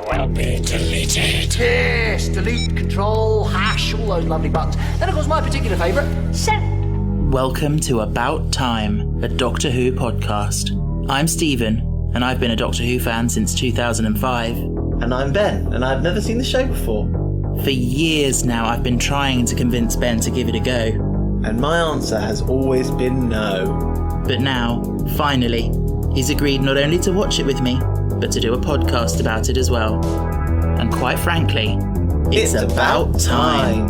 will be deleted. Yes, delete, control, hash, all those lovely buttons. Then, of course, my particular favourite, send. Welcome to About Time, a Doctor Who podcast. I'm Stephen, and I've been a Doctor Who fan since 2005. And I'm Ben, and I've never seen the show before. For years now, I've been trying to convince Ben to give it a go. And my answer has always been no. But now, finally, he's agreed not only to watch it with me, but to do a podcast about it as well. And quite frankly, it's about time.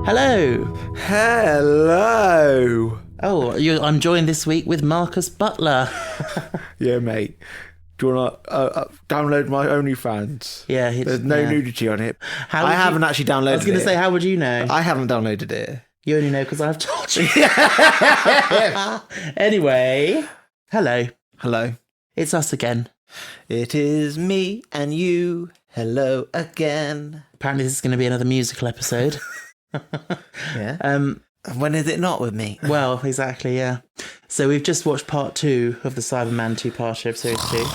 Hello. Hello. Oh, I'm joined this week with Marcus Butler. Yeah, mate. Do you want to download my OnlyFans? Yeah, there's no nudity on it. I haven't actually downloaded it. I was going to say, how would you know? I haven't downloaded it. You only know because I've told you. Anyway, hello. Hello. It's us again. It is me and you. Hello again. Apparently this is going to be another musical episode. Yeah. When is it not with me? Well, exactly, yeah. So we've just watched part 2 of the Cyberman two-parter of Series 2.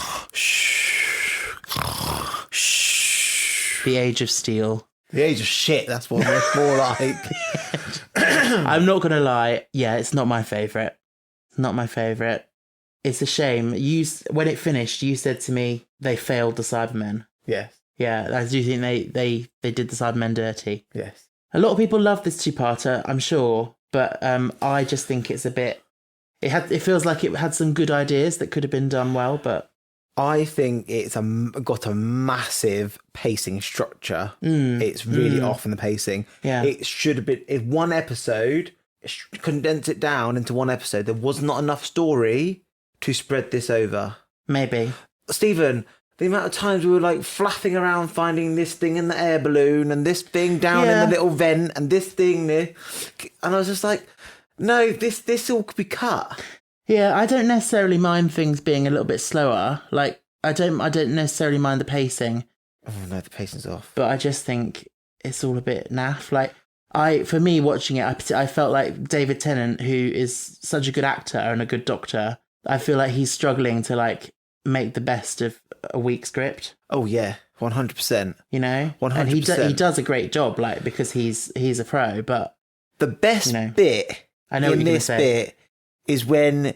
Shh. The Age of Steel. The Age of Shit, that's what it's more like. I'm not going to lie. Yeah, it's not my favourite. Not my favourite. It's a shame. When it finished, you said to me they failed the Cybermen. Yes. Yeah, I do think they did the Cybermen dirty. Yes. A lot of people love this two-parter, I'm sure, but I just think it's a bit... It feels like it had some good ideas that could have been done well, but... I think it's got a massive pacing structure. It's really off in the pacing. Yeah. It should have been... If one episode, condense it down into one episode, there was not enough story to spread this over. Maybe. Stephen... The amount of times we were like flapping around finding this thing in the air balloon and this thing down in the little vent and this thing there. And I was just like, no, this all could be cut. Yeah, I don't necessarily mind things being a little bit slower. Like, I don't necessarily mind the pacing. Oh no, the pacing's off. But I just think it's all a bit naff. Like, for me watching it, I felt like David Tennant, who is such a good actor and a good doctor, I feel like he's struggling to like make the best of a weak script. Oh yeah, 100%. You know, 100%. And he does a great job, like, because he's a pro. But the best bit in this bit is when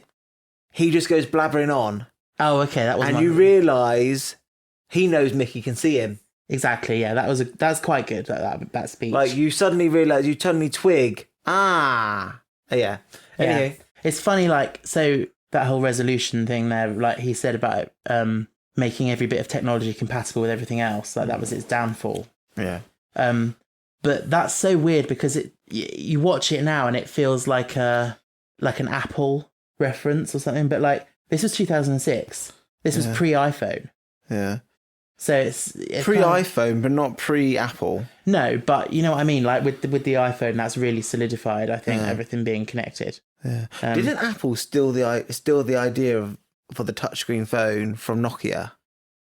he just goes blabbering on. Oh, okay, that was. And you realise he knows Mickey can see him. Exactly. Yeah, that's quite good. That speech. Like you suddenly realise, you suddenly twig. Yeah. Anyway, it's funny. Like, so that whole resolution thing there, like he said about making every bit of technology compatible with everything else, like that was its downfall. Yeah. But that's so weird because you watch it now and it feels like an Apple reference or something. But like this was 2006. This was pre-iPhone. Yeah. So it's pre-iPhone, but not pre-Apple. No, but you know what I mean. Like with the iPhone, that's really solidified. I think everything being connected. Yeah. Didn't Apple steal the idea for the touchscreen phone from Nokia?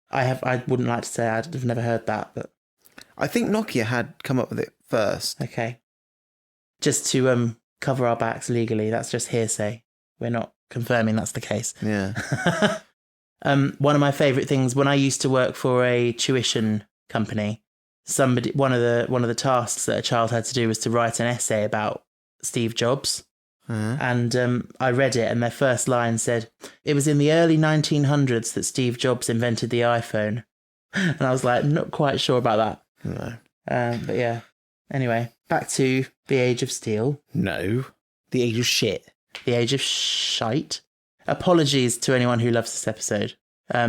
I wouldn't like to say I've never heard that, but I think Nokia had come up with it first. Okay. Just to cover our backs legally, that's just hearsay. We're not confirming that's the case. Yeah. One of my favourite things when I used to work for a tuition company, one of the tasks that a child had to do was to write an essay about Steve Jobs. And I read it, and their first line said, "It was in the early 1900s that Steve Jobs invented the iPhone." And I was like, not quite sure about that. No. But yeah. Anyway, back to the Age of Steel. No. The Age of Shit. The Age of Shite. Apologies to anyone who loves this episode.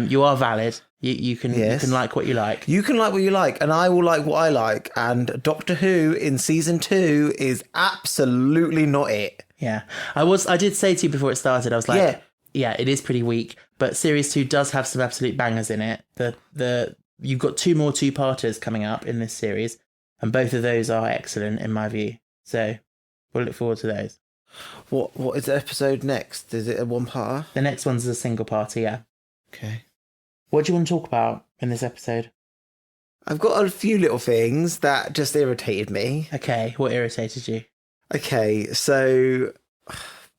You are valid. You can like what you like. You can like what you like, and I will like what I like. And Doctor Who in season 2 is absolutely not it. Yeah, I did say to you before it started, I was like, yeah, it is pretty weak, but series 2 does have some absolute bangers in it. You've got 2 more two-parters coming up in this series, and both of those are excellent in my view. So we'll look forward to those. What is the episode next? Is it a one-parter? The next one's a single parter, yeah. Okay. What do you want to talk about in this episode? I've got a few little things that just irritated me. Okay, what irritated you? Okay, so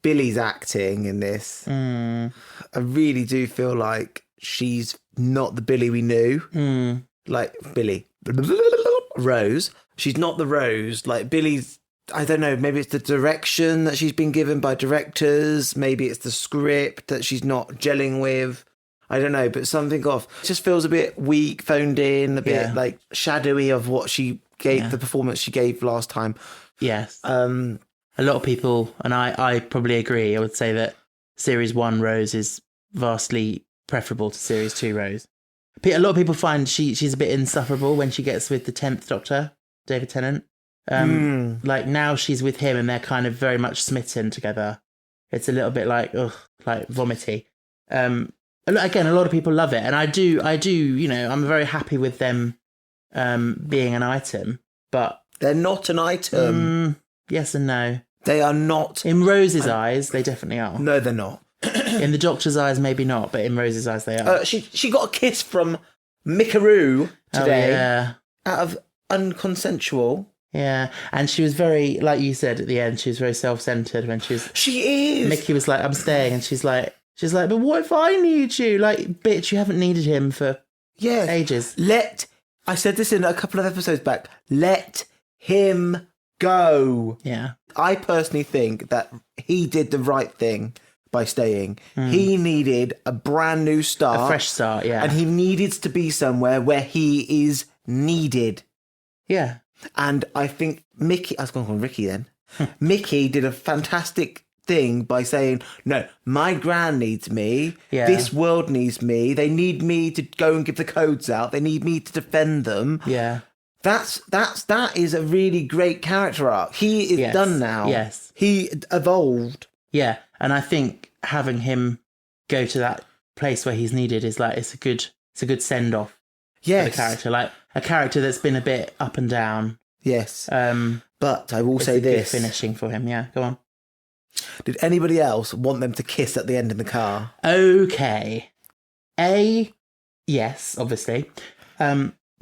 Billy's acting in this. I really do feel like she's not the Billy we knew. Like Billy. Rose. She's not the Rose. Like Billy's, I don't know, maybe it's the direction that she's been given by directors. Maybe it's the script that she's not gelling with. I don't know, but something off. It just feels a bit weak, phoned in, a bit like shadowy of what she gave, the performance she gave last time. Yes. A lot of people, and I probably agree, I would say that Series 1 Rose is vastly preferable to Series 2 Rose. A lot of people find she's a bit insufferable when she gets with the 10th Doctor, David Tennant. Like now she's with him and they're kind of very much smitten together. It's a little bit like, like vomity. Again, a lot of people love it. And I do, I'm very happy with them being an item, but... They're not an item. Yes and no. They are not. In Rose's eyes, they definitely are. No, they're not. In the Doctor's eyes, maybe not, but in Rose's eyes, they are. She got a kiss from Mickaroo today. Oh, yeah. Out of unconsensual. Yeah, and she was very, like you said at the end, she was very self-centered when she was... She is! Mickey was like, I'm staying, and she's like, but what if I need you? Like, bitch, you haven't needed him for ages. I said this in a couple of episodes back, let him go. Yeah. I personally think that he did the right thing by staying. He needed a brand new start. A fresh start, yeah. And he needed to be somewhere where he is needed. Yeah. And I think Mickey, I was going to call him Ricky then. Mickey did a fantastic thing by saying, no, my gran needs me. Yeah. This world needs me. They need me to go and give the codes out. They need me to defend them. Yeah. That is a really great character arc. He is done now. Yes. He evolved. Yeah. And I think having him go to that place where he's needed is like, it's a good send off. Yes. For the character. Like a character that's been a bit up and down. Yes. But I will say this. Good finishing for him. Yeah. Go on. Did anybody else want them to kiss at the end in the car? Okay. A, yes, obviously.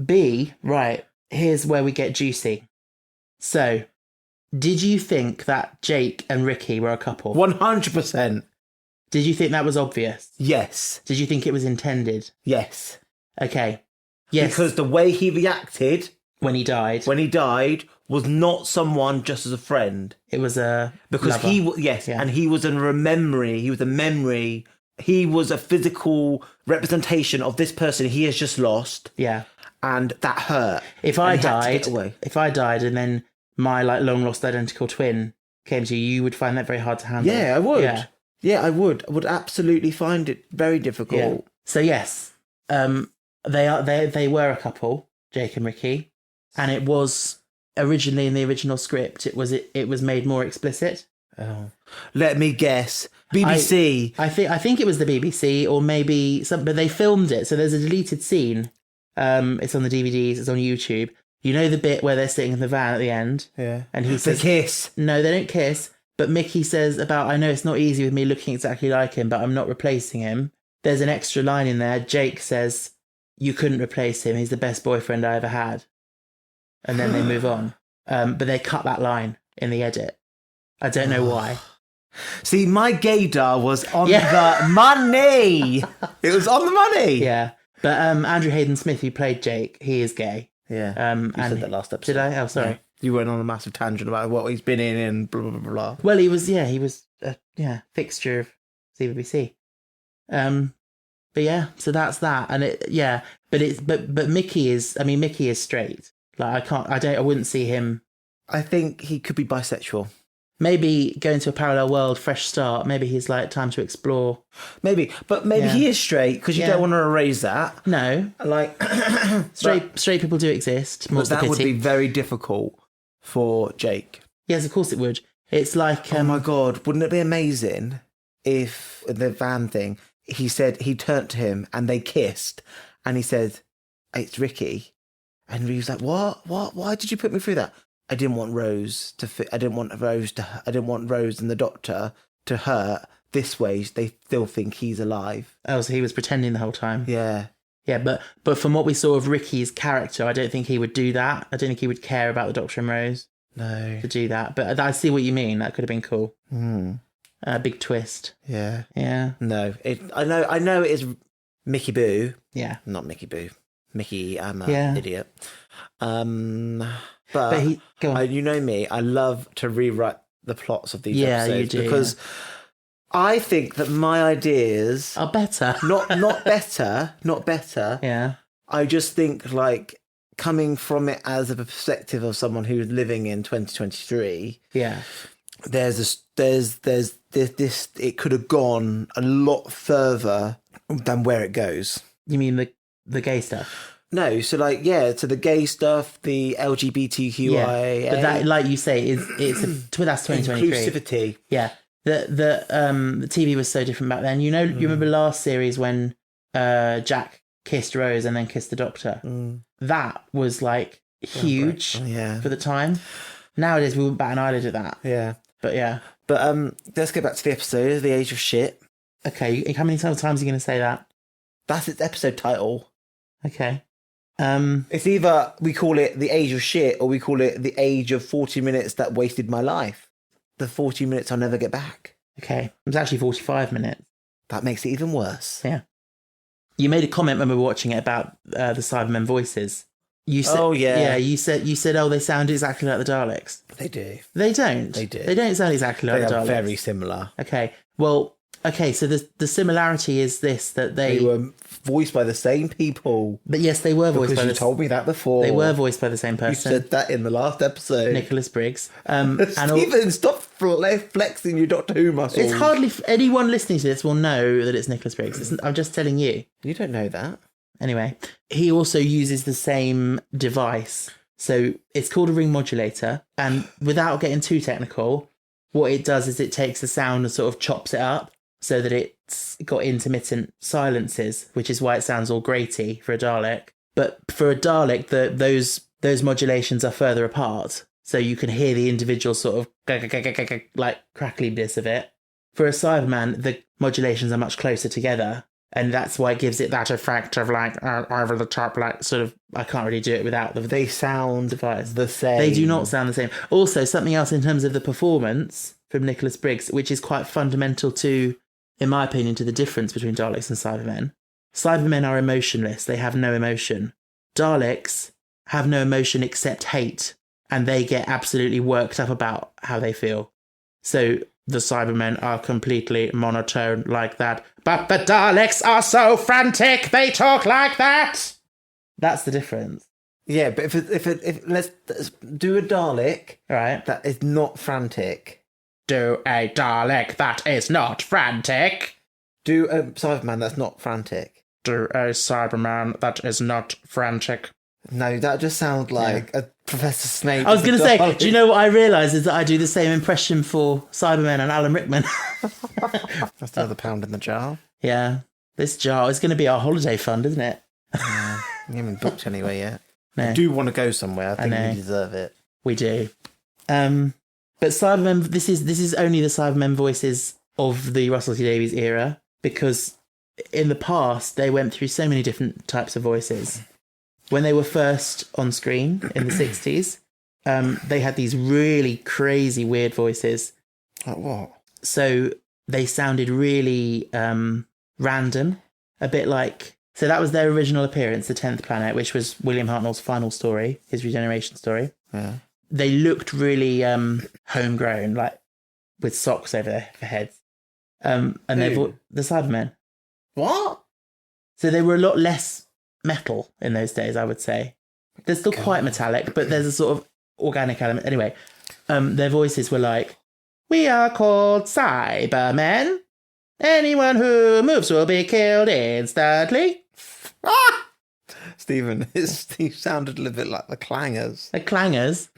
B, right. Here's where we get juicy. So, did you think that Jake and Ricky were a couple? 100%. Did you think that was obvious? Yes. Did you think it was intended? Yes. Okay. Yes. Because the way he reacted when he died was not someone just as a friend. It was a because lover. And he was a memory. He was a memory. He was a physical representation of this person he has just lost. Yeah. And that hurt. If I died and then my like long lost identical twin came to you, you would find that very hard to handle. Yeah, I would. Yeah, I would. I would absolutely find it very difficult. Yeah. So yes, they were a couple, Jake and Ricky, and it was originally in the original script. It was made more explicit. Oh. Let me guess. BBC. I think it was the BBC or maybe some, but they filmed it. So there's a deleted scene. It's on the DVDs. It's on YouTube. You know the bit where they're sitting in the van at the end? Yeah. And he says... They kiss. No, they don't kiss. But Mickey says about, I know it's not easy with me looking exactly like him, but I'm not replacing him. There's an extra line in there. Jake says, you couldn't replace him. He's the best boyfriend I ever had. And then they move on. But they cut that line in the edit. I don't know why. See, my gaydar was on the money. It was on the money. Yeah. But Andrew Hayden Smith, who played Jake, he is gay. Yeah. You said that last episode. Did I? Oh, sorry. Yeah. You went on a massive tangent about what he's been in and blah, blah, blah, blah. Well, he was a fixture of CBBC. But yeah, so that's that. And but Mickey is straight. Like I wouldn't see him. I think he could be bisexual. Maybe going to a parallel world, fresh start. Maybe he's like time to explore. Maybe he is straight because you don't want to erase that. No, like straight people do exist. But that would be very difficult for Jake. Yes, of course it would. It's like oh my god, wouldn't it be amazing if the van thing? He said he turned to him and they kissed, and he said, "It's Ricky," and he was like, "What? Why did you put me through that?" I didn't want Rose I didn't want Rose and the Doctor to hurt this way. They still think he's alive. Oh, so he was pretending the whole time. Yeah. Yeah, but from what we saw of Ricky's character, I don't think he would do that. I don't think he would care about the Doctor and Rose. No. To do that. But I see what you mean. That could have been cool. Big twist. Yeah. Yeah. No, I know it is Mickey Boo, Yeah. not Mickey Boo. Mickey, I'm Yeah. idiot. But Go on. you know me, I love to rewrite the plots of these Yeah, you episodes do, because I think that my ideas Are better. not better. Yeah. I just think like coming from it as a perspective of someone who's living in 2023. Yeah. There's this. It could have gone a lot further than where it goes. You mean the gay stuff? No, so like so the gay stuff, the LGBTQIA, But that, like you say, that's 2023. inclusivity. Yeah. The TV was so different back then. You know, you remember last series when Jack kissed Rose and then kissed the Doctor? That was like huge for the time. Nowadays we wouldn't bat an eyelid at that. Yeah. But yeah. But let's get back to the episode, The Age of Shit. Okay, how many times are you going to say that? That's its episode title. Okay. It's either we call it The Age of Shit or we call it The Age of 40 Minutes That Wasted My Life. The 40 minutes I'll never get back. Okay. It was actually 45 minutes. That makes it even worse. Yeah. You made a comment when we were watching it about the Cybermen voices. You said, Oh, yeah. Yeah, you said, oh, they sound exactly like the Daleks. They do. They don't. They do. They don't sound exactly like They the are Daleks. very similar. Okay. Well, okay, so the similarity is this, that They were voiced by the same people. But yes, they were voiced Because by you told me that before. They were voiced by the same You person. said that in the last episode. Nicholas Briggs. And Stephen, stop flexing your Doctor Who muscles. it's hardly anyone listening to this will know that it's Nicholas Briggs. I'm just telling you. You don't know that. Anyway, he also uses the same device. So it's called a ring modulator. And without getting too technical, what it does is it takes the sound and sort of chops it up so that it's got intermittent silences, which is why it sounds all graty for a Dalek. But for a Dalek, those modulations are further apart. So you can hear the individual sort of like crackliness of it. For a Cyberman, the modulations are much closer together. And that's why it gives it that effect of like over the top, like sort of, I can't really do it without They sound device. the same. They do not sound the same. Also, something else in terms of the performance from Nicholas Briggs, which is quite fundamental to, in my opinion, to the difference between Daleks and Cybermen. Cybermen are emotionless. They have no emotion. Daleks have no emotion except hate, and they get absolutely worked up about how they feel. So the Cybermen are completely monotone like that. But the Daleks are so frantic, they talk like that. That's the difference. Yeah, but if let's do a Dalek Right. that is not frantic. Do a Dalek that is not frantic. Do a Cyberman that's not frantic. Do a Cyberman that is not frantic. No, that just sounds like a Professor Snape. I was going to say, Dalek. do you know what I realised is that I do the same impression for Cybermen and Alan Rickman. That's another pound in the jar. Yeah. This jar is going to be our holiday fund, isn't it? You haven't booked anywhere yet. No. I do want to go somewhere. I think know. you deserve it. We do. But Cybermen, this is only the Cybermen voices of the Russell T Davies era, because in the past they went through so many different types of voices. When they were first on screen in the 60s, they had these really crazy weird voices. Like what? So they sounded really random, a bit like... So that was their original appearance, The 10th Planet, which was William Hartnell's final story, his regeneration story. Yeah. They looked really homegrown, like with socks over their heads. And Who? the Cybermen. What? So they were a lot less metal in those days, I would say. They're still quite metallic, but there's a sort of organic element. Anyway, their voices were like, "We are called Cybermen. Anyone who moves will be killed instantly." Ah! Stephen, Steve sounded a little bit like the Clangers. The Clangers.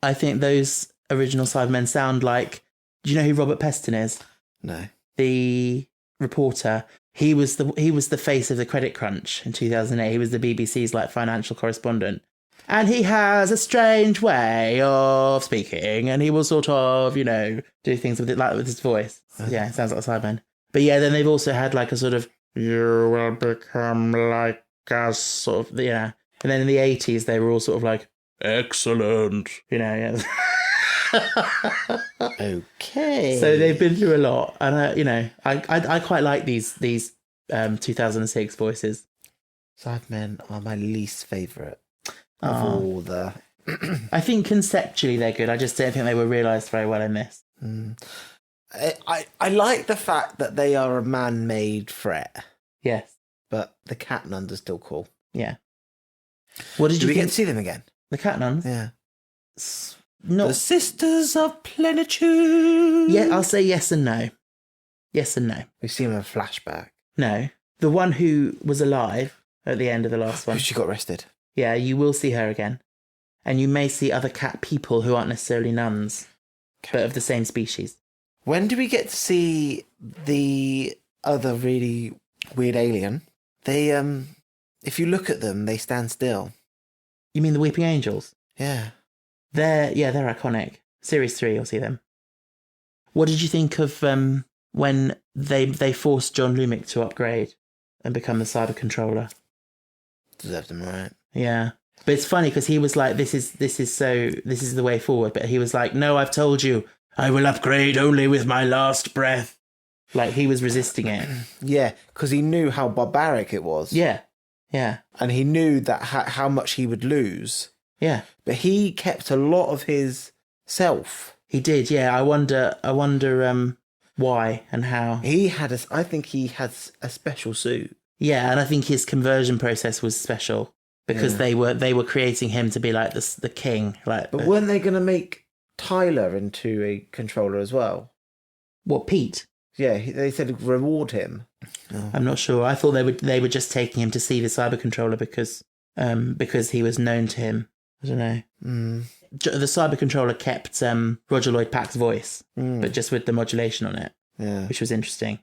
I think those original Cybermen sound like... Do you know who Robert Peston is? No. The reporter. He was the face of the Credit Crunch in 2008. He was the BBC's like financial correspondent. And he has a strange way of speaking, and he will sort of, do things with it like with his voice. Yeah, it sounds like a Cyberman. But yeah, then they've also had like a sort of, "You will become like us," sort of, And then in the 80s, they were all sort of like, "Excellent," Yeah. Okay. So they've been through a lot, and I quite like these 2006 voices. Cybermen are my least favourite of Aw. all the. I think conceptually they're good. I just don't think they were realised very well in this. I like the fact that they are a man-made threat, Yes, but the cat nuns are still cool. yeah. What did Do you we get think? to see them again? The cat nuns? Yeah. Not. The Sisters of Plenitude. Yeah, I'll say yes and no. Yes and no. We see them in a flashback. No, the one who was alive at the end of the last one. She got arrested. Yeah, you will see her again, and you may see other cat people who aren't necessarily nuns, but of the same species. When do we get to see the other really weird alien? They, if you look at them, they stand still. You mean the Weeping Angels? Yeah. They're iconic. Series 3, you'll see them. What did you think of when they forced John Lumick to upgrade and become the cyber controller? Deserved them, right? Yeah. But it's funny because he was like, this is the way forward. But he was like, no, I've told you, I will upgrade only with my last breath. Like, he was resisting it. Yeah, because he knew how barbaric it was. Yeah. Yeah. And he knew that how much he would lose. Yeah. But he kept a lot of his self. He did, yeah. I wonder why and how. I think he had a special suit. Yeah, and I think his conversion process was special because they were creating him to be like the king. Like, But weren't they going to make Tyler into a controller as well? what, Pete? Yeah, they said reward him. I'm not sure. I thought they were just taking him to see the cyber controller because he was known to him. I don't know. The cyber controller kept Roger Lloyd Pack's voice, but just with the modulation on it, which was interesting.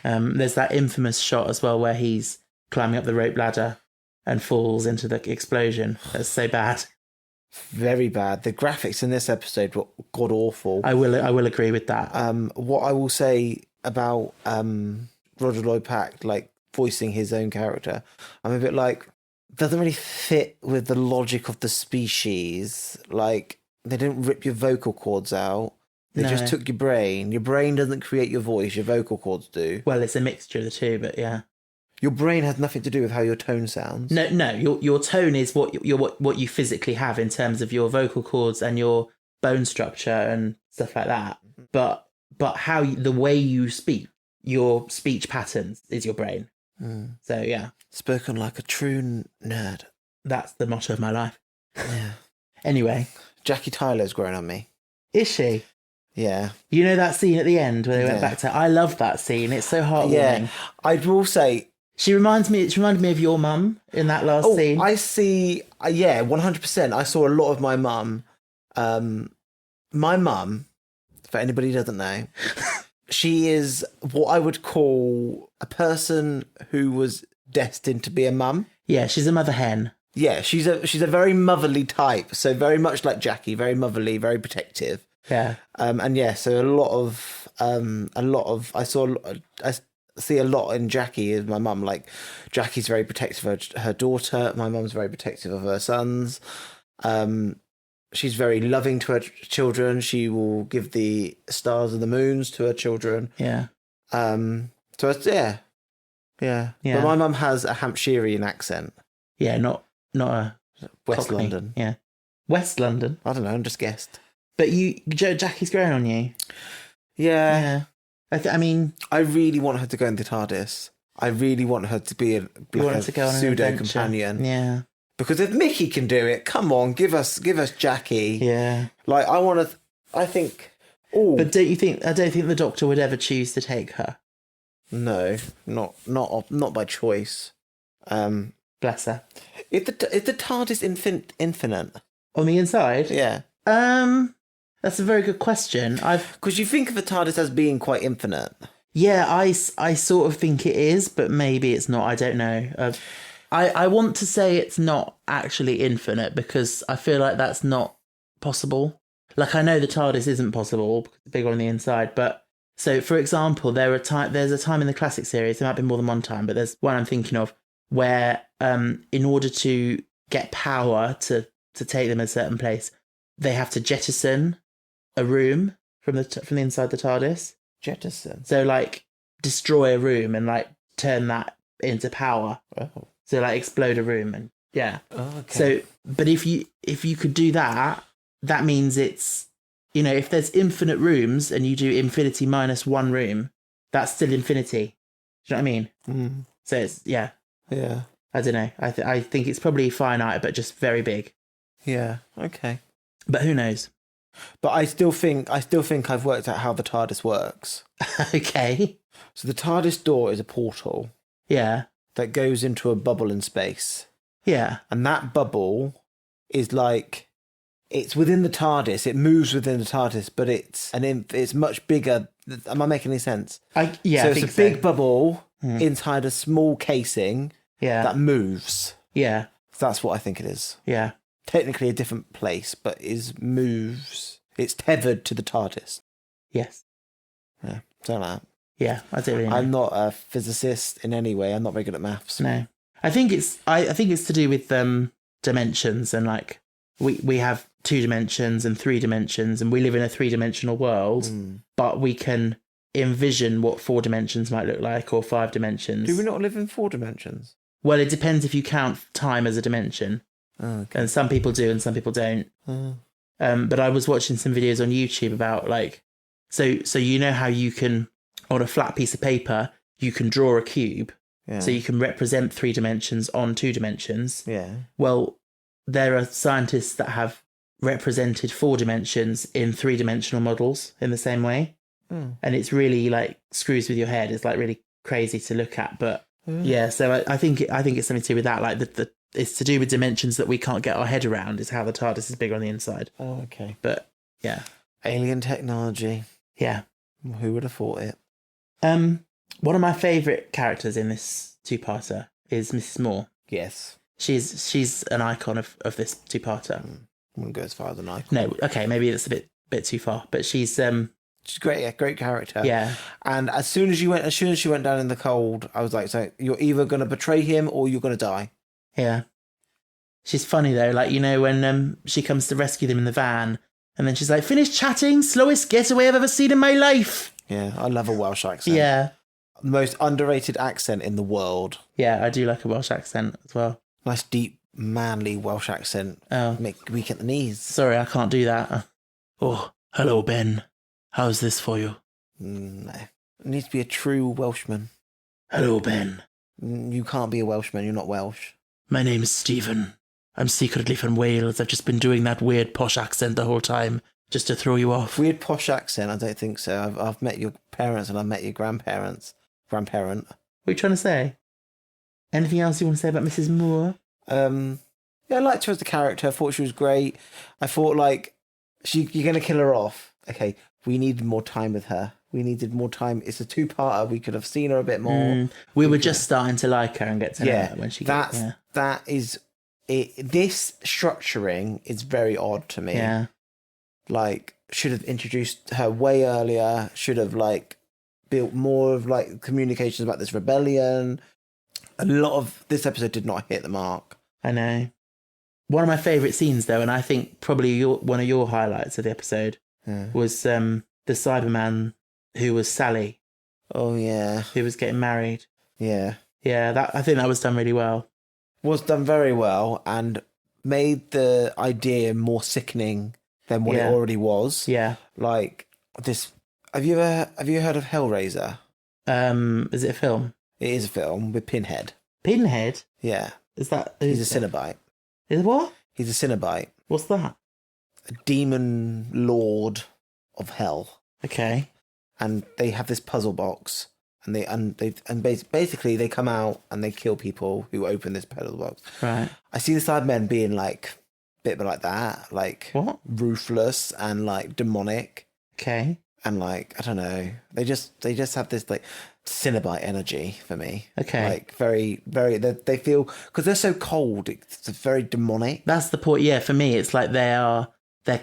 There's that infamous shot as well where he's climbing up the rope ladder and falls into the explosion. That's so bad. Very bad. The graphics in this episode were god awful. I will agree with that. What I will say about Roger Lloyd Pack, like voicing his own character, I'm a bit like, doesn't really fit with the logic of the species. Like, they didn't rip your vocal cords out. They just took your brain. Your brain doesn't create your voice. Your vocal cords do. Well, it's a mixture of the two, but yeah. Your brain has nothing to do with how your tone sounds. No. Your tone is what you physically have in terms of your vocal cords and your bone structure and stuff like that. But how the way you speak, your speech patterns is your brain. So yeah, Spoken like a true nerd. that's the motto of my life. Yeah. Anyway, Jackie Tyler's grown on me. is she? Yeah. You know that scene at the end where they went back to? I love that scene. It's so heartwarming. Yeah. I will say. She reminded me of your mum in that last scene. I see. 100%. I saw a lot of my mum. My mum, for anybody who doesn't know, she is what I would call a person who was destined to be a mum. Yeah, she's a mother hen. Yeah, she's a very motherly type. So very much like Jackie, very motherly, very protective. Yeah. And yeah, so I see a lot in Jackie is my mum. Like, Jackie's very protective of her daughter. My mum's very protective of her sons. She's very loving to her children. She will give the stars and the moons to her children. Yeah. So it's, yeah. But my mum has a Hampshirean accent. Yeah, not a West Cockney. London. Yeah. West London. I don't know, I'm just guessed. But Jackie's grown on you. Yeah. I mean, I really want her to go in the TARDIS. I really want her to be a pseudo companion. Yeah. Because if Mickey can do it, come on, give us Jackie. Yeah. Like, I think. Oh, But I don't think the Doctor would ever choose to take her. no, not by choice. Bless her. Is the TARDIS infinite? On the inside? Yeah. That's a very good question. Because you think of the TARDIS as being quite infinite. Yeah, I sort of think it is, but maybe it's not. I don't know. I want to say it's not actually infinite because I feel like that's not possible. Like, I know the TARDIS isn't possible because it's bigger on the inside, but so, for example, there's a time in the classic series, there might be more than one time, but there's one I'm thinking of where in order to get power to take them a certain place, they have to jettison a room from the inside the TARDIS. Jettison. So like destroy a room and like turn that into power. Oh. So like explode a room and yeah. Oh, okay. So, but if you could do that, that means it's, you know, if there's infinite rooms and you do infinity minus one room, that's still infinity. Do you know what I mean? Mm. So it's yeah. Yeah. I don't know. I think it's probably finite, but just very big. Yeah. Okay. But who knows? But I still think I've worked out how the TARDIS works. Okay. So the TARDIS door is a portal Yeah. that goes into a bubble in space. Yeah. And that bubble is like, it's within the TARDIS. It moves within the TARDIS, but it's much bigger. Am I making any sense? So I it's think a big bubble Hmm. inside a small casing Yeah. that moves. Yeah. That's what I think it is. Yeah. Technically a different place, but moves. It's tethered to the TARDIS. Yes. Yeah, something like that. Yeah. I don't really know. I'm not a physicist in any way. I'm not very good at maths. No. I think it's to do with dimensions and like we have 2 dimensions and 3 dimensions and we live in a 3-dimensional world, but we can envision what 4 dimensions might look like or 5 dimensions. Do we not live in 4 dimensions? Well, it depends if you count time as a dimension. Oh, okay. And some people do and some people don't. But I was watching some videos on YouTube about like, so you know how you can, on a flat piece of paper, you can draw a cube. Yeah. So you can represent 3 dimensions on 2 dimensions. Yeah. Well, there are scientists that have represented 4 dimensions in 3-dimensional models in the same way. And it's really like screws with your head. It's like really crazy to look at. But yeah, so I think it's something to do with that. Like it's to do with dimensions that we can't get our head around is how the TARDIS is bigger on the inside. Oh, okay. But yeah. Alien technology. Yeah. Who would have thought it? One of my favourite characters in this 2-parter is Mrs. Moore. Yes. She's an icon of this 2-parter. I wouldn't go as far as an icon. No, okay, maybe it's a bit too far, but she's great, yeah, great character. Yeah. And as soon as she went down in the cold, I was like, so you're either going to betray him or you're going to die. Yeah. She's funny though, like, you know, when she comes to rescue them in the van, and then she's like, "Finish chatting, slowest getaway I've ever seen in my life." Yeah, I love a Welsh accent. Yeah. The most underrated accent in the world. Yeah, I do like a Welsh accent as well. Nice, deep, manly Welsh accent. Oh. Make weak at the knees. Sorry, I can't do that. Oh, hello, Ben. How's this for you? No. It needs to be a true Welshman. Hello, Ben. You can't be a Welshman, you're not Welsh. My name's Stephen. I'm secretly from Wales. I've just been doing that weird posh accent the whole time, just to throw you off. Weird posh accent? I don't think so. I've met your parents and I've met your grandparent. What are you trying to say? Anything else you want to say about Mrs. Moore? Yeah, I liked her as a character. I thought she was great. I thought, like, you're going to kill her off. Okay, we needed more time with her. We needed more time. It's a 2-parter. We could have seen her a bit more. We were just starting to like her and get to know her when she gets there. That is it. This structuring is very odd to me. Yeah. Like, should have introduced her way earlier. Should have, like, built more of, like, communications about this rebellion. A lot of this episode did not hit the mark. I know. One of my favourite scenes, though, and I think probably one of your highlights of the episode, was the Cyberman who was Sally. Oh, yeah. Who was getting married. Yeah. Yeah, I think that was done really well. Was done very well and made the idea more sickening than what it already was. Yeah. Like this. Have you heard of Hellraiser? Is it a film? It is a film with Pinhead. Pinhead? Yeah. Is that? He's a Cenobite. Is what? He's a Cenobite. What's that? A demon lord of hell. Okay. And they have this puzzle box, and basically they come out and they kill people who open this puzzle box. Right. I see the Cybermen being like a bit like that, like what? Ruthless and like demonic. Okay. And like, I don't know, they just have this like Cenobite energy for me. Okay. Like very, very, they feel, because they're so cold, it's very demonic. That's the point. Yeah, for me, it's like they're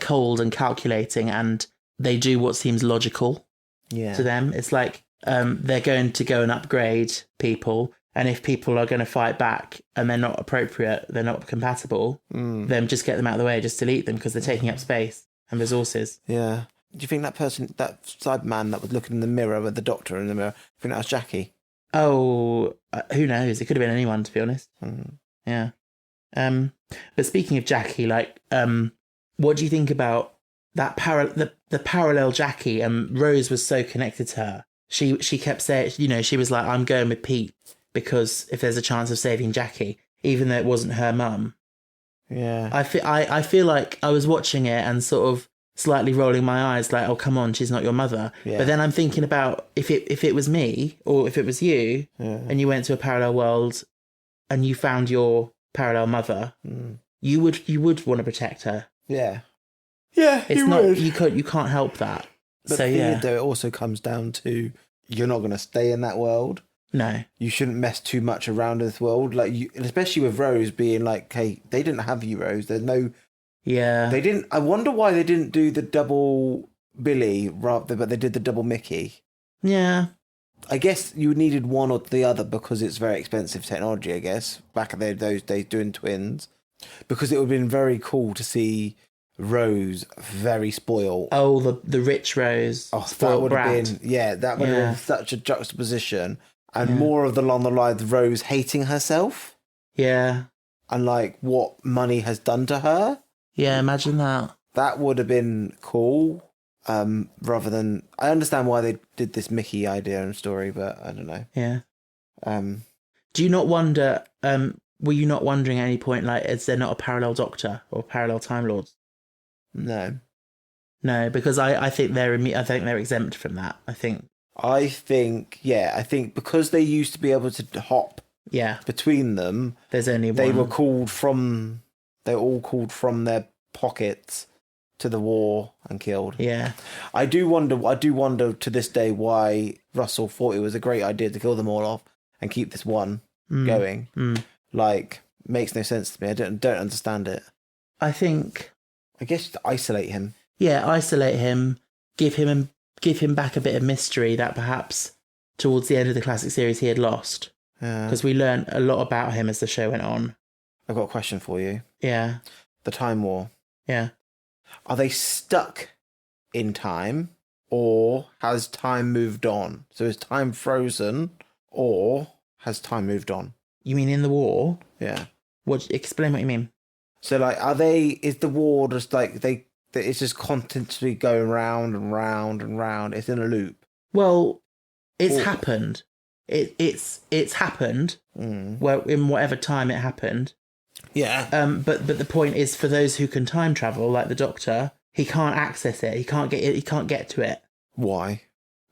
cold and calculating, and they do what seems logical to them. It's like they're going to go and upgrade people, and if people are going to fight back and they're not appropriate, they're not compatible, then just get them out of the way, just delete them because they're taking up space and resources. Yeah. Do you think that person, that Cyberman that was looking in the mirror with the doctor in the mirror, I think that was Jackie? Oh, who knows? It could have been anyone, to be honest. Yeah. But speaking of Jackie, like, what do you think about that the parallel Jackie? Rose was so connected to her. She kept saying, you know, she was like, I'm going with Pete because if there's a chance of saving Jackie, even though it wasn't her mum. Yeah. I feel like I was watching it and sort of slightly rolling my eyes like, oh, come on, she's not your mother. Yeah. But then I'm thinking about if it was me or if it was you and you went to a parallel world and you found your parallel mother, you would want to protect her. Yeah. Yeah, You can't help that. But So yeah. though, it also comes down to you're not going to stay in that world. No. You shouldn't mess too much around this world. Like and especially with Rose being like, hey, they didn't have you, Rose. There's no... Yeah. They didn't... I wonder why they didn't do the double Billy, but they did the double Mickey. Yeah. I guess you needed one or the other because it's very expensive technology, I guess, back in those days doing twins. Because it would have been very cool to see Rose very spoiled. Oh, the rich Rose. Oh, that spoiled would have brat. been... Yeah, that would have been such a juxtaposition. And more of the along the lines of Rose hating herself. Yeah. And like what money has done to her. Yeah, imagine that. That would have been cool. Rather than... I understand why they did this Mickey idea and story, but I don't know. Yeah. Do you not wonder... were you not wondering at any point, like, is there not a parallel Doctor or parallel Time Lords? No. No, because I think they're exempt from that. I think because they used to be able to hop between them, there's only one. They were all called from their pockets to the war and killed. Yeah. I do wonder to this day why Russell thought it was a great idea to kill them all off and keep this one going. Like, makes no sense to me. I don't understand it. I guess just isolate him. Yeah, isolate him, give him back a bit of mystery that perhaps towards the end of the classic series he had lost. Because we learned a lot about him as the show went on. I've got a question for you. Yeah. The Time War. Yeah. Are they stuck in time, or has time moved on? So is time frozen, or has time moved on? You mean in the war? Yeah. Explain what you mean. So, like, is the war just like it's just constantly going round and round and round? It's in a loop. Well, it's happened. It's happened. Well, in whatever time it happened. Yeah. But the point is, for those who can time travel, like the Doctor, he can't access it. He can't get to it. Why?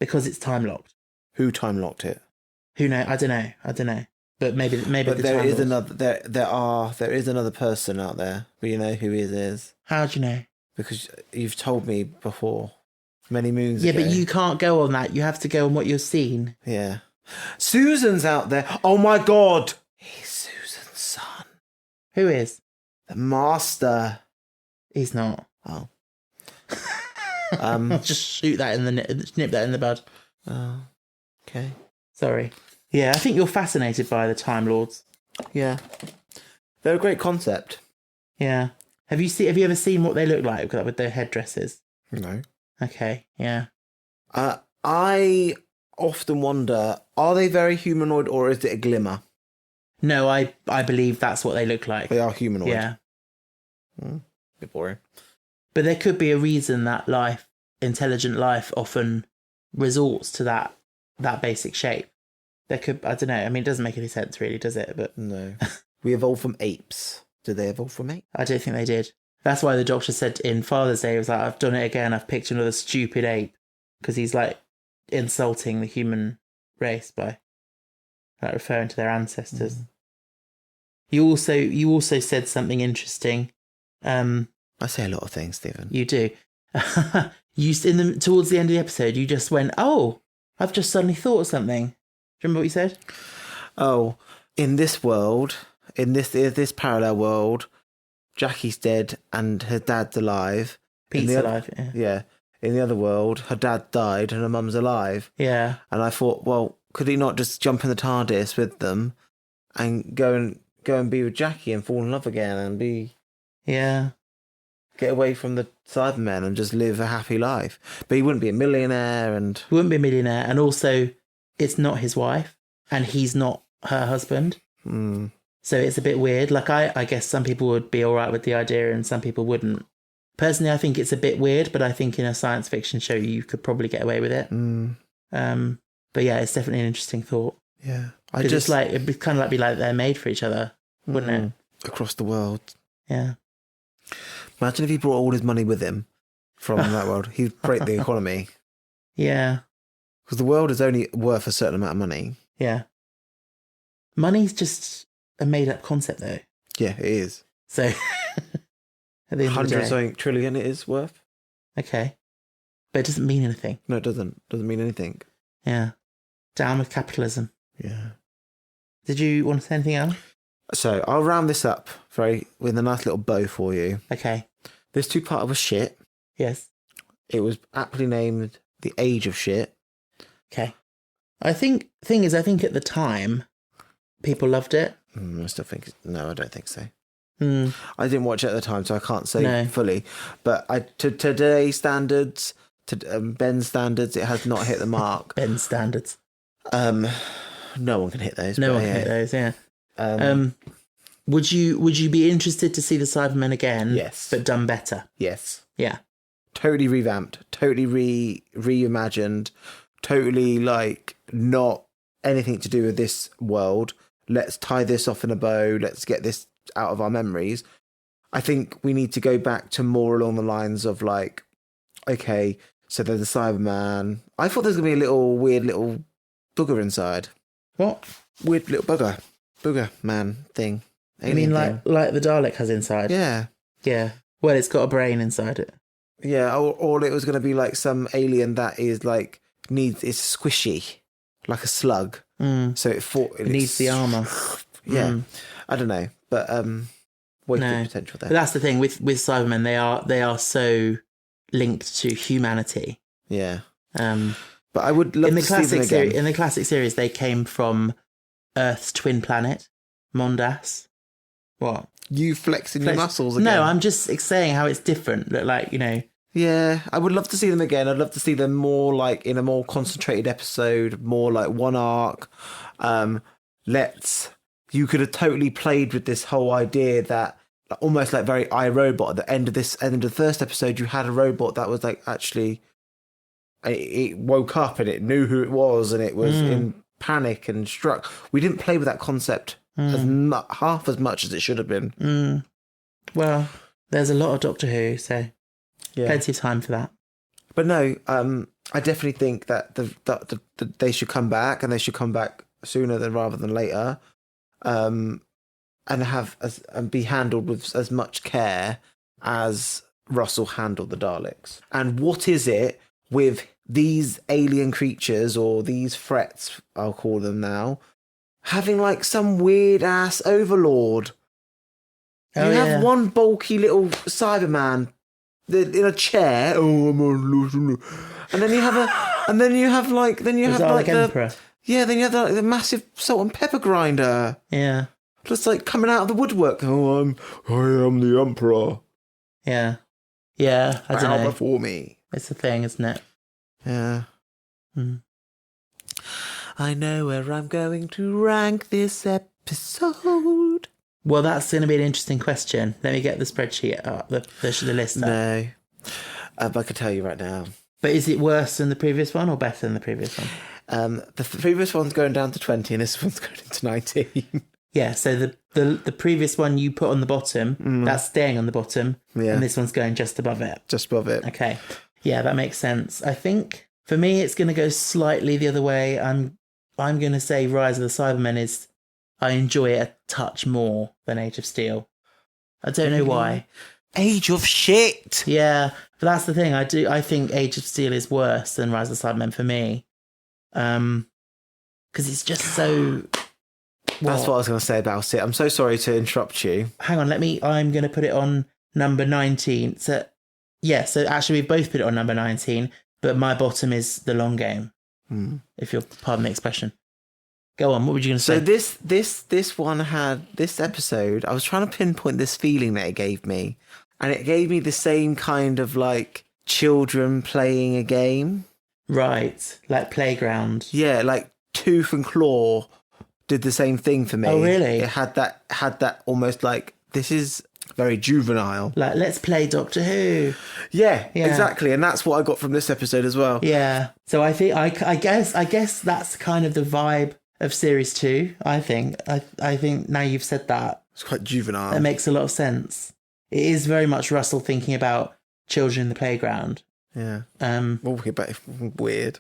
Because it's time locked. Who time locked it? Who knows? I don't know. But maybe. But there is another person out there. But you know who he is. How do you know? Because you've told me before, many moons ago. Yeah, but you can't go on that. You have to go on what you've seen. Yeah. Susan's out there. Oh my God. He's Susan's son. Who is? The Master. He's not. Oh. Just shoot that nip that in the bud. Oh. Okay. Sorry. Yeah, I think you're fascinated by the Time Lords. Yeah. They're a great concept. Yeah. Have you ever seen what they look like with their headdresses? No. Okay, yeah. I often wonder, are they very humanoid or is it a glimmer? No, I believe that's what they look like. They are humanoid. Yeah. Bit boring. But there could be a reason that intelligent life often resorts to that basic shape. There could, I don't know. I mean, it doesn't make any sense really, does it? But no. We evolved from apes. Did they evolve from apes? I don't think they did. That's why the Doctor said in Father's Day, he was like, I've done it again. I've picked another stupid ape. Because he's like insulting the human race by like referring to their ancestors. You also said something interesting. I say a lot of things, Stephen. You do. Towards the end of the episode, you just went, "Oh, I've just suddenly thought of something." Do you remember what you said? Oh, in this world, in this parallel world, Jackie's dead and her dad's alive. Pete's alive. Yeah. In the other world, her dad died and her mum's alive. Yeah. And I thought, well, could he not just jump in the TARDIS with them and go and be with Jackie and fall in love again and be... Yeah. get away from the Cybermen and just live a happy life. But he wouldn't be a millionaire, and He wouldn't be a millionaire, and also it's not his wife, and he's not her husband. So it's a bit weird. Like, I guess some people would be all right with the idea and some people wouldn't. Personally, I think it's a bit weird, but I think in a science fiction show you could probably get away with it. But yeah, it's definitely an interesting thought. yeah, It's like, it'd be kind of be like they're made for each other, wouldn't it? across the world. Yeah. Imagine if he brought all his money with him from that world. He'd break the economy. Yeah. Because the world is only worth a certain amount of money. Yeah. Money's just a made up concept, though. Yeah, it is. So, at the end of the 100 day. something trillion it is worth. Okay. But it doesn't mean anything. No, it doesn't. Doesn't mean anything. Yeah. Down with capitalism. Yeah. Did you want to say anything else? So I'll round this up with a nice little bow for you. Okay. This two-parter was shit. Yes. It was aptly named The Age of Shit. Okay. I think at the time, people loved it. I still think... No, I don't think so. Hmm. I didn't watch it at the time, so I can't say No. fully. But to today's standards, to Ben's standards, it has not hit the mark. Ben's standards. No one can hit those. No but one can hit those, yeah. Would you be interested to see the Cybermen again? Yes. But done better? Yes. Yeah. Totally revamped, totally reimagined, totally like not anything to do with this world. Let's tie this off in a bow. Let's get this out of our memories. I think we need to go back to more along the lines of like, okay, so there's a Cyberman. I thought there was going to be a weird little booger inside. What? Weird little booger man thing. You mean Alien like the Dalek has inside? thing. Yeah. Yeah. Well, it's got a brain inside it. Yeah, or it was going to be like some alien that is like is squishy, like a slug. So it needs the armor. Yeah, I don't know, but wasted No. potential there. But that's the thing with Cybermen. They are so linked to humanity. Yeah, Um, but I would love in the to see them classic again. in the classic series, they came from Earth's twin planet, Mondas. What? You flexing your muscles again. No, I'm just saying how it's different. Look, like, you know. Yeah, I would love to see them again. I'd love to see them more like in a more concentrated episode, more like one arc. You could have totally played with this whole idea that almost like very iRobot. At the end of the first episode, you had a robot that was like actually it woke up and it knew who it was and it was in panic and struck. We didn't play with that concept half as much as it should have been. Well, there's a lot of Doctor Who, so plenty of time for that. But no, I definitely think that they should come back, and they should come back sooner rather than later, and be handled with as much care as Russell handled the Daleks. And what is it with these alien creatures, or these threats, I'll call them now, having like some weird ass overlord? You have one bulky little Cyberman in a chair. Oh, I'm on, and then you have Dalek Emperor. then you have the massive salt and pepper grinder. Yeah. Just like coming out of the woodwork. Oh, I am the Emperor. Yeah. Yeah, I don't Bow know. before me. It's the thing, isn't it? Yeah. Mm. I know where I'm going to rank this episode. Well, that's going to be an interesting question. Let me get the spreadsheet up, the list up. No. I can tell you right now. But is it worse than the previous one or better than the previous one? The previous one's going down to 20 and this one's going into 19. Yeah, so the previous one you put on the bottom, that's staying on the bottom, Yeah. and this one's going just above it. Just above it. Okay. Yeah, that makes sense. I think for me it's going to go slightly the other way. I'm going to say Rise of the Cybermen I enjoy it a touch more than Age of Steel. I don't know why. Age of shit. Yeah, but that's the thing. I think Age of Steel is worse than Rise of the Cybermen for me. Because it's just so... That's what I was going to say about it. I'm so sorry to interrupt you. Hang on, I'm going to put it on number 19. So actually we've both put it on number 19, but my bottom is The Long Game, if you'll pardon the expression. Go on, what were you going to say? So this one had, this episode, I was trying to pinpoint this feeling that it gave me. and it gave me the same kind of like children playing a game. Right, like Playground. Yeah, like Tooth and Claw did the same thing for me. Oh, really? It had that almost like, this is very juvenile. Like, let's play Doctor Who. Yeah, Yeah. exactly. And that's what I got from this episode as well. Yeah. So I think I guess that's kind of the vibe of series 2. I think now you've said that, It's quite juvenile. that makes a lot of sense. It is very much Russell thinking about children in the playground. Yeah. Oh, Weird.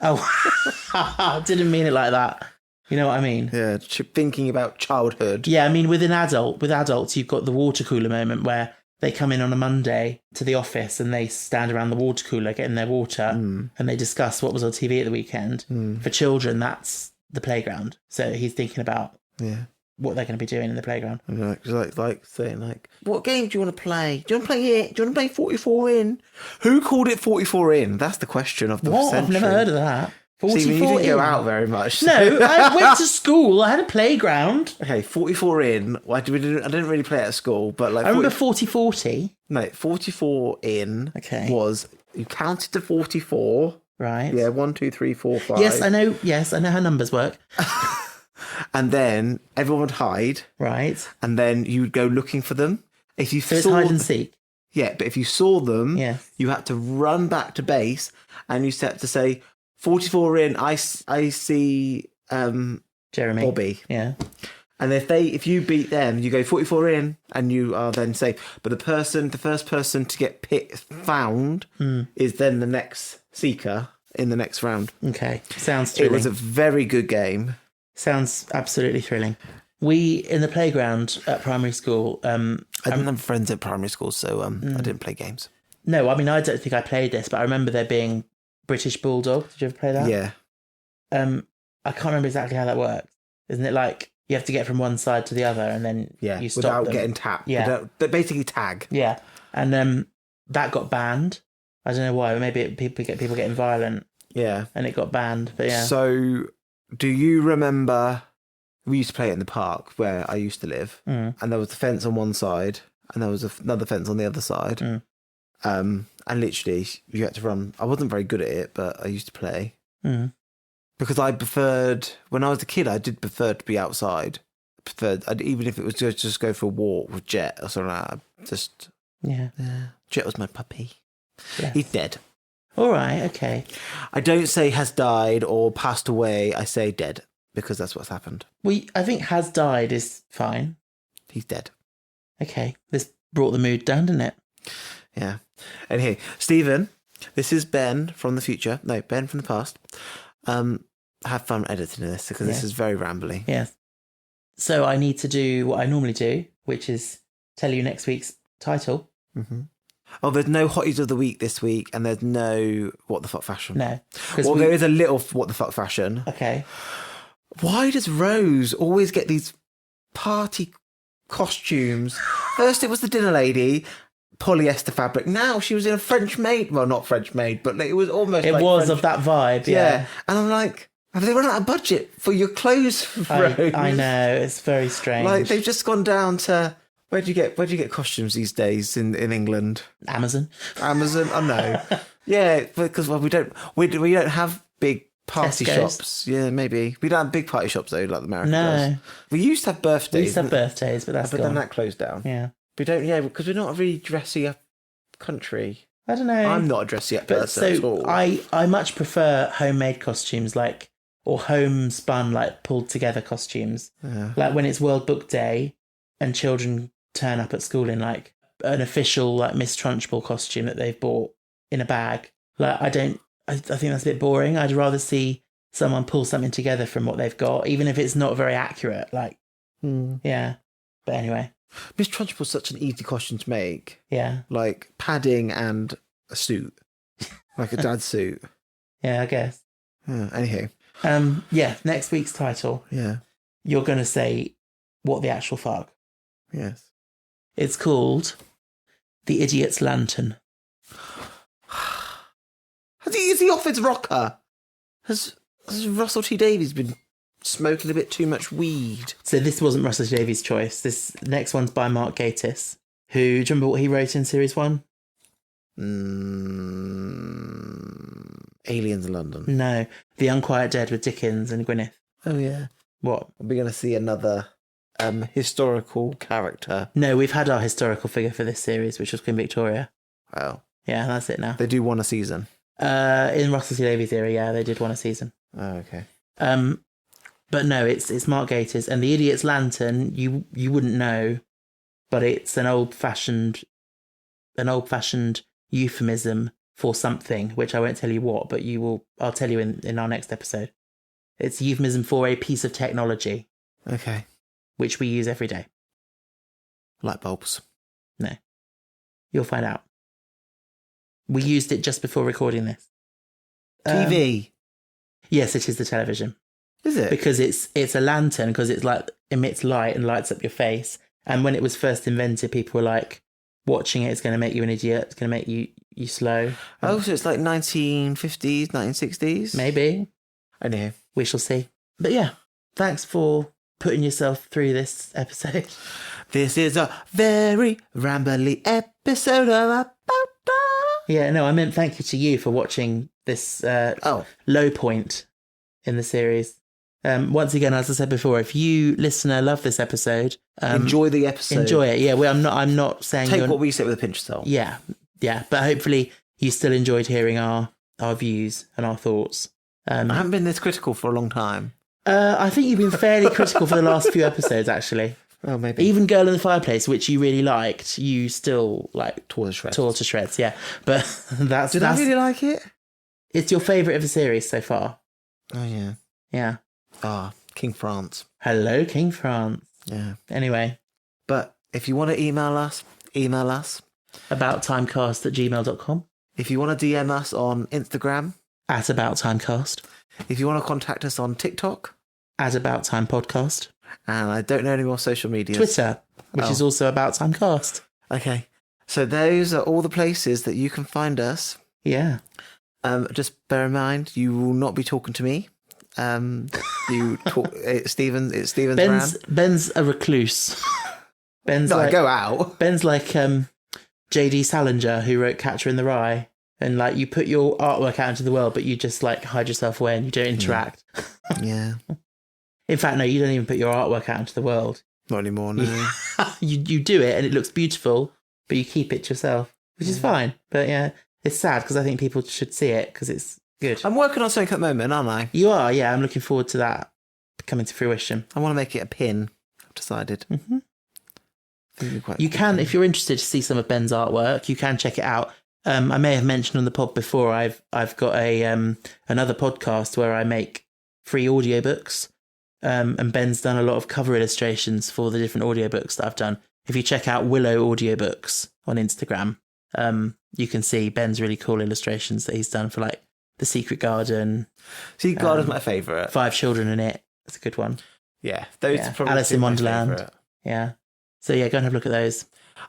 I didn't mean it like that. You know what I mean? Yeah, thinking about childhood. Yeah, I mean, with adults, you've got the water cooler moment where they come in on a Monday to the office and they stand around the water cooler getting their water and they discuss what was on TV at the weekend. For children, that's the playground. So he's thinking about what they're going to be doing in the playground. And like saying like, what game do you want to play? Do you want to play it? Do you want to play 44 in? Who called it 44 in? That's the question of the What? century. I've never heard of that. 44 See, you didn't in. go out very much. No, I went to school. I had a playground. Okay, 44 in. I didn't really play it at school, but like I remember 40-40. No, 44 in. Okay. Was you counted to 44? Right. Yeah, 1, 2, 3, 4, 5. Yes, I know. Yes, I know how numbers work. And then everyone would hide, Right. and then you would go looking for them. If you So it's saw hide and seek. Yeah, but if you saw them, Yes. you had to run back to base, and you had to say 44 in. I see Jeremy. Bobby. Yeah. And if you beat them, you go 44 in, and you are then safe. But the first person to get found is then the next seeker in the next round. Okay. Sounds It thrilling. was a very good game. Sounds absolutely thrilling. We, in the playground at primary school, I didn't have friends at primary school, so I didn't play games. no, I mean, I don't think I played this, but I remember there being British Bulldog. Did you ever play that? Yeah. I can't remember exactly how that works. Isn't it like you have to get from one side to the other and then Yeah, you stop without them? getting tapped. Yeah. But basically tag. Yeah. And that got banned. I don't know why. Maybe people getting violent Yeah. and it got banned. But yeah. So, do you remember, we used to play it in the park where I used to live, and there was a fence on one side, and there was another fence on the other side. And literally, you had to run. I wasn't very good at it, but I used to play. Because I preferred, when I was a kid, I did prefer to be outside. Even if it was just go for a walk with Jet or something like that. Yeah. Jet was my puppy. Yes. He's dead. All right. Okay. I don't say has died or passed away. I say dead because that's what's happened. I think has died is fine. He's dead. Okay. This brought the mood down, didn't it? Yeah. And here, Stephen, this is Ben from the future. No, Ben from the past. Have fun editing this because this is very rambly. Yes. So I need to do what I normally do, which is tell you next week's title. Oh, there's no hotties of the week this week, and there's no what the fuck fashion. No. Well, there is a little what the fuck fashion. Okay. Why does Rose always get these party costumes? First it was the dinner lady, polyester fabric. Now she was in a French maid. Well, not French maid, but it was almost It like was French. of that vibe, yeah. And I'm like, have they run out of budget for your clothes, Rose? I know, it's very strange. Like, they've just gone down to... Where do you get costumes these days in England? Amazon. Amazon? Oh, no. Yeah, because we don't have big party Tesco's. shops. Yeah, maybe. We don't have big party shops, though, like America No. does. We used to have birthdays. We used to have birthdays, but that's But gone. then that closed down. Yeah. We don't, because we're not a really dressy up country. I don't know. I'm not a dressy up But person at all. so I much prefer homemade costumes, like, or homespun, like pulled together costumes. Yeah. Like when it's World Book Day and children turn up at school in like an official like Miss Trunchbull costume that they've bought in a bag. Like I think that's a bit boring. I'd rather see someone pull something together from what they've got, even if it's not very accurate. Like, yeah. But anyway, Miss Trunchbull's such an easy costume to make. yeah. Like padding and a suit. Like a dad's suit. Yeah, I guess. Yeah, anyhow. Yeah, next week's title, Yeah. you're going to say what the actual fuck. Yes. It's called The Idiot's Lantern. Is he off his rocker? Has Russell T Davies been smoking a bit too much weed? So this wasn't Russell Davies' choice. This next one's by Mark Gatiss. do you remember what he wrote in series 1? Aliens in London. No, The Unquiet Dead with Dickens and Gwyneth. Oh yeah. What? Are we going to see another historical character? No, we've had our historical figure for this series, which was Queen Victoria. Wow. Yeah, that's it now. They do want a season. In Russell T Davies era, yeah, they did want a season. Oh, okay. But no, it's Mark Gatiss, and The Idiot's Lantern. You wouldn't know, but it's an old fashioned euphemism for something, which I won't tell you what, but I'll tell you in our next episode. It's a euphemism for a piece of technology. Okay. Which we use every day. Light bulbs. No. You'll find out. We used it just before recording this. TV. Yes, it is the television. Is it? Because it's a lantern, because it's like emits light and lights up your face. And when it was first invented, people were like, watching it is going to make you an idiot. It's going to make you slow. Oh, so it's like 1950s, 1960s? Maybe. I know. We shall see. But yeah, thanks for putting yourself through this episode. This is a very rambly episode of About Time. Yeah, no, I meant thank you to you for watching this low point in the series. Once again, as I said before, if you, listener, love this episode... enjoy the episode. Enjoy it, yeah. Well, I'm not saying... Take what we say with a pinch of salt. Yeah, but hopefully you still enjoyed hearing our views and our thoughts. I haven't been this critical for a long time. I think you've been fairly critical for the last few episodes, actually. Oh, maybe. Even Girl in the Fireplace, which you really liked, you still tore to shreds. Yeah. But that's... Did I really like it? It's your favourite of the series so far. Oh, yeah. Yeah. King France. Hello, King France. Yeah. Anyway. But if you want to email us. abouttimecast@gmail.com. If you want to DM us on Instagram. @abouttimecast. If you want to contact us on TikTok. @abouttimepodcast. And I don't know any more social media. Twitter, which is also AboutTimeCast. Okay. So those are all the places that you can find us. Yeah. Just bear in mind, you will not be talking to me. You talk. It's Steven's Ben's a recluse. Ben's no, like, I go out. Ben's like J.D. Salinger, who wrote Catcher in the Rye, and like you put your artwork out into the world, but you just like hide yourself away and you don't interact. Yeah. In fact, no, you don't even put your artwork out into the world. Not anymore. No. you do it and it looks beautiful, but you keep it to yourself, which is fine. But yeah, it's sad because I think people should see it because it's good. I'm working on something at the moment, aren't I? You are, yeah. I'm looking forward to that coming to fruition. I want to make it a pin. I've decided. Mm-hmm. You can, if you're interested to see some of Ben's artwork, you can check it out. I may have mentioned on the pod before, I've got a another podcast where I make free audiobooks. And Ben's done a lot of cover illustrations for the different audiobooks that I've done. If you check out Willow Audiobooks on Instagram, you can see Ben's really cool illustrations that he's done for like The Secret Garden. Secret Garden's my favourite. 5 Children in It. That's a good one. Yeah, those are probably Alice in my Wonderland. favourite. Yeah. So yeah, go and have a look at those.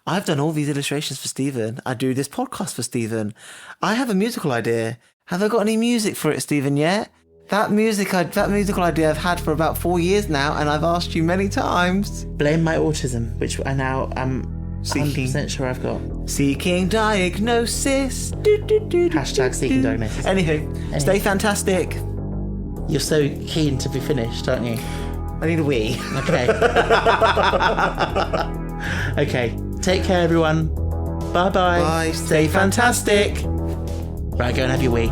I've done all these illustrations for Stephen. I do this podcast for Stephen. I have a musical idea. Have I got any music for it, Stephen, yet? That musical idea I've had for about 4 years now, and I've asked you many times. Blame my autism, which I now am 100% sure I've got. Seeking diagnosis. Hashtag seeking diagnosis. Anywho, stay fantastic. You're so keen to be finished, aren't you? I need a wee. Okay. Okay. Take care, everyone. Bye-bye. Bye. Stay fantastic. Right, go and have your wee.